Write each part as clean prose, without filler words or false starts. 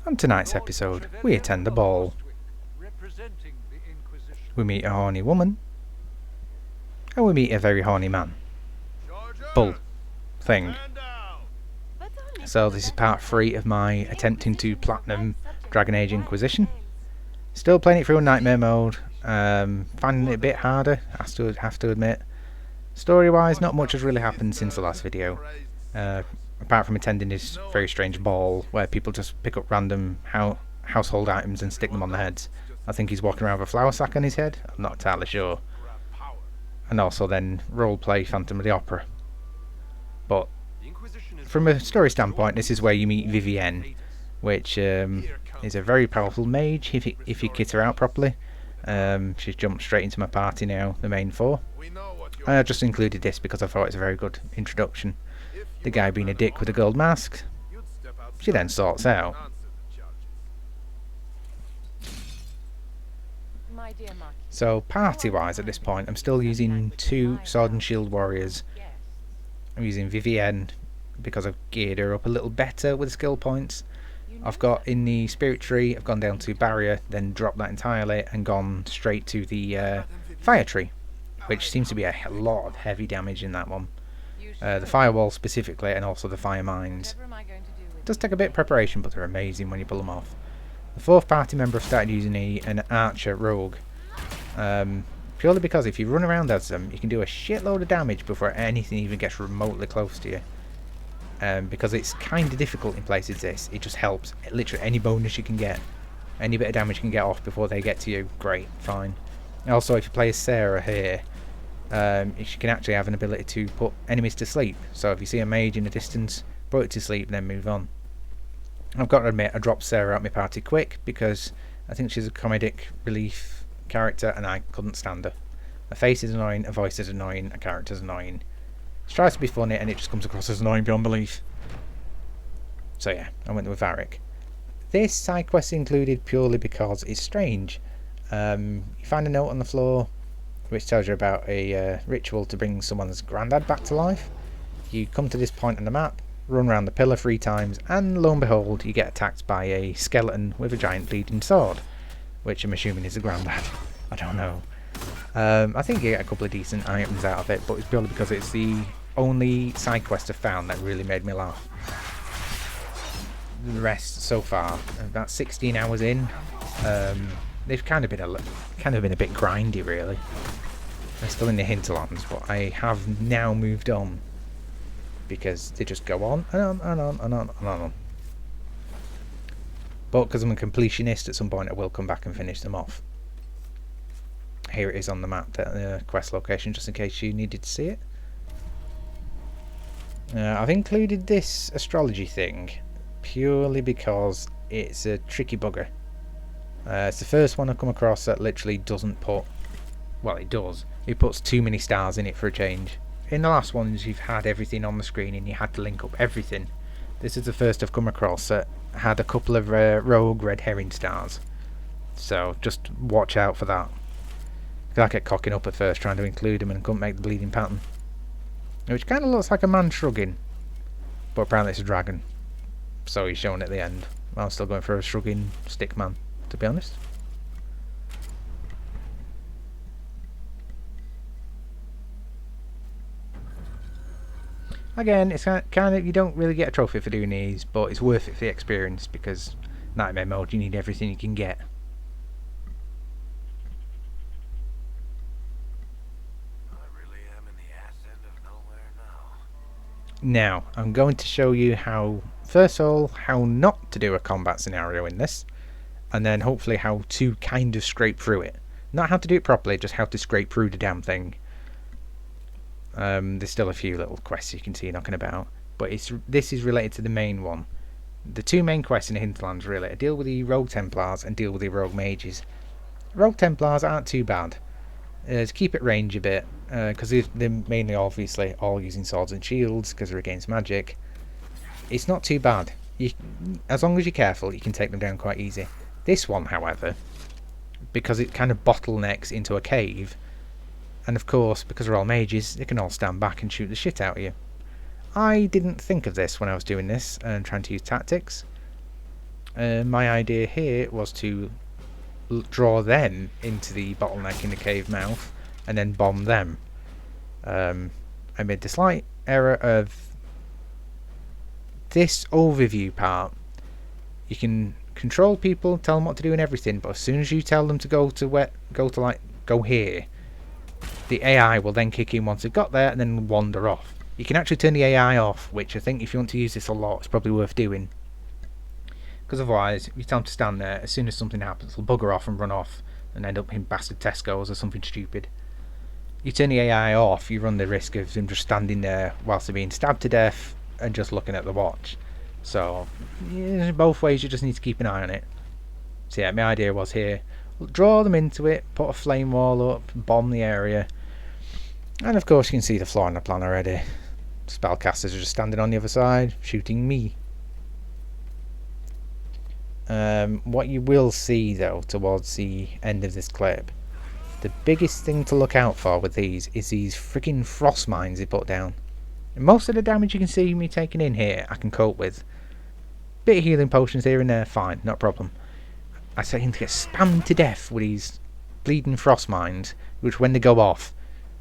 On tonight's episode, we attend a ball. We meet a horny woman, and we meet a very horny man. Bull. Thing. So this is part 3 of my attempting to platinum Dragon Age Inquisition. Still playing it through in nightmare mode, finding it a bit harder, have to admit. Story wise, not much has really happened since the last video. Apart from attending this very strange ball where people just pick up random household items and stick them on their heads. I think he's walking around with a flour sack on his head, I'm not entirely sure. And also then roleplay Phantom of the Opera. But from a story standpoint, this is where you meet Vivienne, which is a very powerful mage if you kit her out properly. She's jumped straight into my party now, the main 4. I just included this because I thought it's a very good introduction. The guy being a dick with a gold mask, she then sorts out. So party wise at this point, I'm still using 2 sword and shield warriors. I'm using Vivienne because I've geared her up a little better with skill points. I've got in the spirit tree, I've gone down to barrier, then dropped that entirely and gone straight to the fire tree, which seems to be a lot of heavy damage in that one. The firewall specifically, and also the fire mines. It does take a bit of preparation, but they're amazing when you pull them off. The 4th party member I've started using an archer rogue. Purely because if you run around as them, you can do a shitload of damage before anything even gets remotely close to you. Because it's kind of difficult in places this, it just helps. Literally any bonus you can get, any bit of damage you can get off before they get to you, great, fine. Also, if you play as Sarah here, she can actually have an ability to put enemies to sleep. So if you see a mage in the distance, put it to sleep, then move on. I've got to admit, I dropped Sarah out my party quick because I think she's a comedic relief character and I couldn't stand her. Her face is annoying, her voice is annoying, her character's annoying. She tries to be funny and it just comes across as annoying beyond belief. So yeah, I went with Varric. This side quest included purely because it's strange. You find a note on the floor which tells you about a ritual to bring someone's granddad back to life. You come to this point on the map, run around the pillar 3 times, and lo and behold, you get attacked by a skeleton with a giant bleeding sword, which I'm assuming is the granddad. I don't know. I think you get a couple of decent items out of it, but it's purely because it's the only side quest I've found that really made me laugh. The rest so far, about 16 hours in, they've kind of been a bit grindy, really. They're still in the hinterlands, but I have now moved on because they just go on and on and on and on and on. But because I'm a completionist, at some point I will come back and finish them off. Here it is on the map, the quest location, just in case you needed to see it. I've included this astrology thing purely because it's a tricky bugger. It's the first one I've come across that literally doesn't put... Well, it does. It puts too many stars in it for a change. In the last ones, you've had everything on the screen and you had to link up everything. This is the first I've come across that had a couple of rogue red herring stars. So just watch out for that. I kept cocking up at first trying to include them and couldn't make the bleeding pattern. Which kind of looks like a man shrugging. But apparently it's a dragon. So he's shown at the end. I'm still going for a shrugging stick man, to be honest. Again, it's kind of, you don't really get a trophy for doing these, but it's worth it for the experience because nightmare mode, you need everything you can get. Now, I'm going to show you how, first of all, how not to do a combat scenario in this, and then hopefully how to kind of scrape through it. Not how to do it properly, just how to scrape through the damn thing. There's still a few little quests you can see knocking about, but this is related to the main one. The 2 main quests in the hinterlands really, deal with the rogue Templars and deal with the rogue mages. Rogue Templars aren't too bad. To keep at range a bit, because they're mainly obviously all using swords and shields because they're against magic. It's not too bad. As long as you're careful, you can take them down quite easy. This one, however, because it kind of bottlenecks into a cave, and of course, because they're all mages, they can all stand back and shoot the shit out of you. I didn't think of this when I was doing this and trying to use tactics. My idea here was to draw them into the bottleneck in the cave mouth and then bomb them. I made the slight error of this overview part. You can control people, tell them what to do and everything, but as soon as you tell them to go here, the AI will then kick in once they've got there and then wander off. You can actually turn the AI off, which I think if you want to use this a lot, it's probably worth doing. Because otherwise, if you tell them to stand there, as soon as something happens, they'll bugger off and run off and end up in bastard Tesco's or something stupid. You turn the AI off, you run the risk of them just standing there whilst they're being stabbed to death and just looking at the watch. So, yeah, both ways you just need to keep an eye on it. So yeah, my idea was here, draw them into it, put a flame wall up, bomb the area. And of course you can see the flaw in the plan already. Spellcasters are just standing on the other side, shooting me. What you will see though, towards the end of this clip, the biggest thing to look out for with these is these freaking frost mines they put down. And most of the damage you can see me taking in here, I can cope with. Bit of healing potions here and there, fine, not a problem. I seem to get spammed to death with these bleeding frost mines, which when they go off,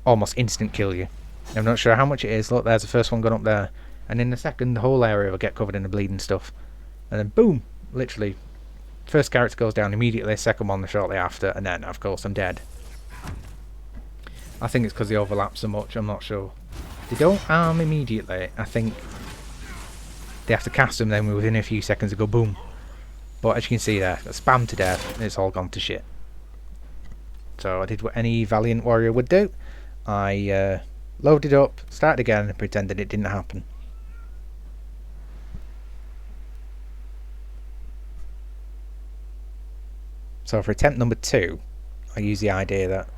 almost instant kill you. I'm not sure how much it is. Look, there's the first one gone up there. And in a second, the whole area will get covered in the bleeding stuff. And then boom, literally, first character goes down immediately, second one shortly after, and then, of course, I'm dead. I think it's because they overlap so much, I'm not sure. They don't harm immediately. I think they have to cast them, then within a few seconds they go boom. But as you can see there, spam to death, and it's all gone to shit. So I did what any valiant warrior would do. I loaded up, started again, and pretended it didn't happen. So for attempt number 2, I used the idea that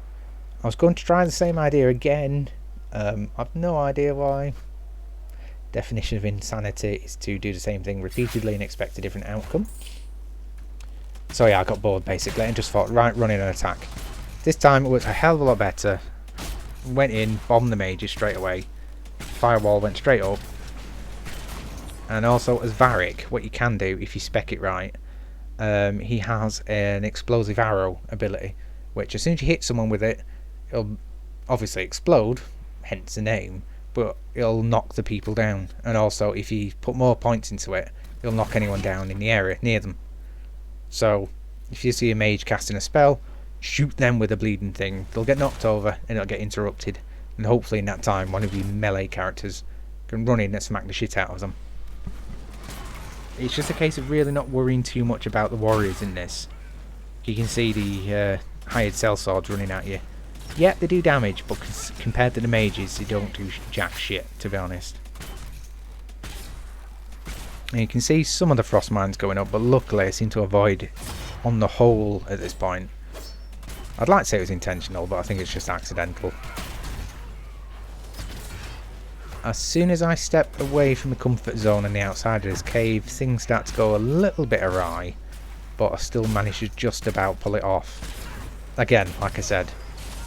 I was going to try the same idea again. I've no idea why. Definition of insanity is to do the same thing repeatedly and expect a different outcome. So yeah, I got bored basically and just thought, right, run in and attack. This time it was a hell of a lot better. Went in, bombed the mages straight away. Firewall went straight up. And also as Varric, what you can do if you spec it right, he has an explosive arrow ability, which as soon as you hit someone with it, it'll obviously explode, hence the name, but it'll knock the people down. And also if you put more points into it, it'll knock anyone down in the area near them. So if you see a mage casting a spell, shoot them with a bleeding thing. They'll get knocked over and it'll get interrupted, and hopefully in that time one of you melee characters can run in and smack the shit out of them. It's just a case of really not worrying too much about the warriors in this. You can see the hired sellswords running at you. Yeah, they do damage, but compared to the mages, they don't do jack shit, to be honest. And you can see some of the frost mines going up, but luckily I seem to avoid on the whole at this point. I'd like to say it was intentional, but I think it's just accidental. As soon as I step away from the comfort zone and the outside of this cave, things start to go a little bit awry, but I still manage to just about pull it off. Again, like I said,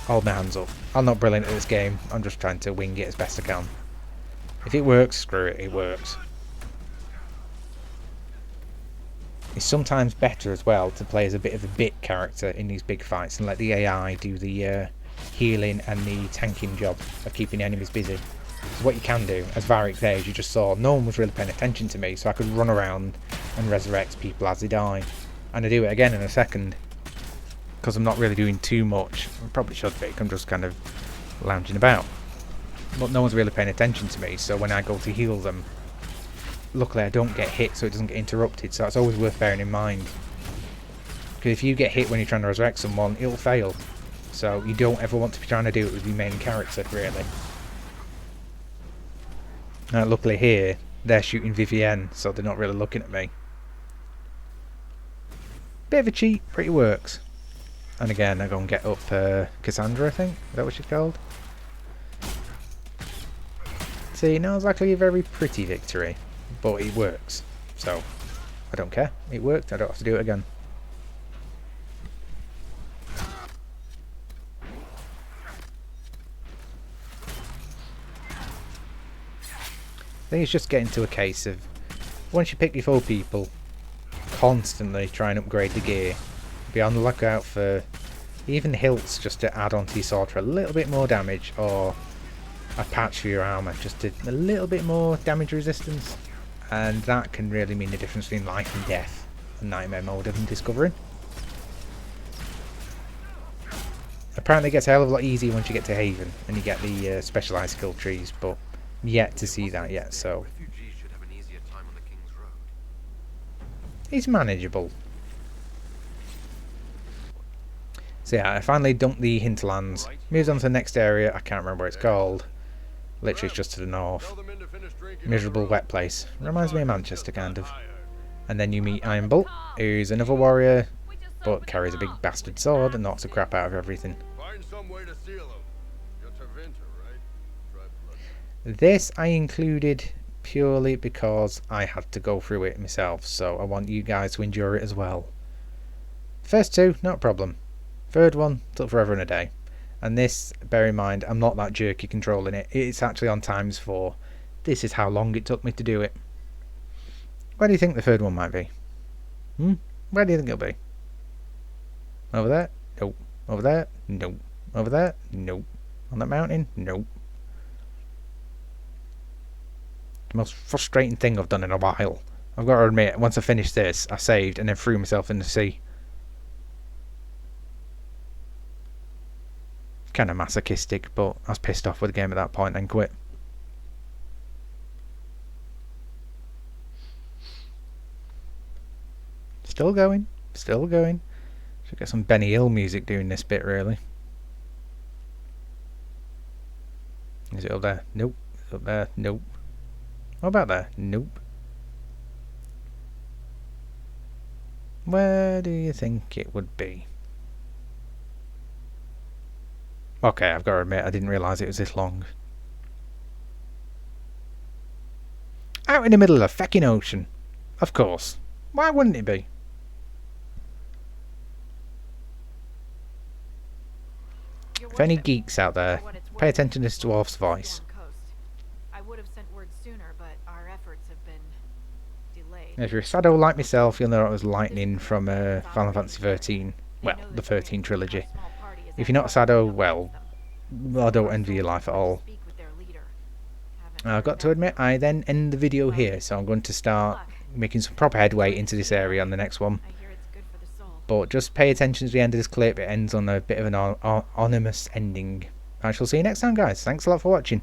hold my hands up. I'm not brilliant at this game, I'm just trying to wing it as best I can. If it works, screw it, it works. It's sometimes better as well to play as a bit of a bit character in these big fights and let the AI do the healing and the tanking job of keeping the enemies busy. So what you can do, as Varric there, as you just saw, no one was really paying attention to me, so I could run around and resurrect people as they die. And I do it again in a second, because I'm not really doing too much. I probably should be, I'm just kind of lounging about. But no one's really paying attention to me, so when I go to heal them, luckily I don't get hit so it doesn't get interrupted, so that's always worth bearing in mind. Because if you get hit when you're trying to resurrect someone, it'll fail. So you don't ever want to be trying to do it with your main character, really. Luckily here, they're shooting Vivienne, so they're not really looking at me. Bit of a cheat, but it works. And again, I go and get up Cassandra, I think. Is that what she's called? See, not exactly a very pretty victory, but it works. So, I don't care. It worked, I don't have to do it again. I think it's just getting to a case of, once you pick your 4 people, constantly try and upgrade the gear. Be on the lookout for even hilts just to add onto your sword for a little bit more damage, or a patch for your armour, just a little bit more damage resistance. And that can really mean the difference between life and death. A nightmare mode I'm discovering. Apparently it gets a hell of a lot easier once you get to Haven and you get the specialised skill trees, but yet to see that yet, so it's manageable. So yeah, I finally dumped the hinterlands, moved on to the next area. I can't remember what it's called. Literally it's just to the north. Miserable wet place. Reminds me of Manchester, kind of. And then you meet Iron Bolt, who's another warrior, but carries a big bastard sword and knocks the crap out of everything. This I included purely because I had to go through it myself, so I want you guys to endure it as well. First two, not a problem. Third one, took forever and a day. And this, bear in mind, I'm not that jerky controlling it. It's actually on ×4. This is how long it took me to do it. Where do you think the third one might be? Where do you think it'll be? Over there? Nope. Over there? Nope. Over there? Nope. On that mountain? Nope. The most frustrating thing I've done in a while. I've got to admit, once I finished this, I saved and then threw myself in the sea. Kind of masochistic, but I was pissed off with the game at that point and quit. Still going, still going. Should get some Benny Hill music doing this bit, really. Is it up there? Nope. Is it up there? Nope. What about there? Nope. Where do you think it would be? Okay, I've got to admit, I didn't realise it was this long. Out in the middle of the feckin' ocean. Of course. Why wouldn't it be? If any geeks out there, pay attention to this dwarf's voice. I would have sent word sooner, but our efforts have been delayed. If you're a Shadow like myself, you'll know it was lightning from Final Fantasy 13. Well, the 13 trilogy. If you're not a Shadow, well, I don't envy your life at all. I've got to admit, I then end the video here, so I'm going to start making some proper headway into this area on the next one. But just pay attention to the end of this clip. It ends on a bit of an ominous ending. I shall see you next time, guys. Thanks a lot for watching.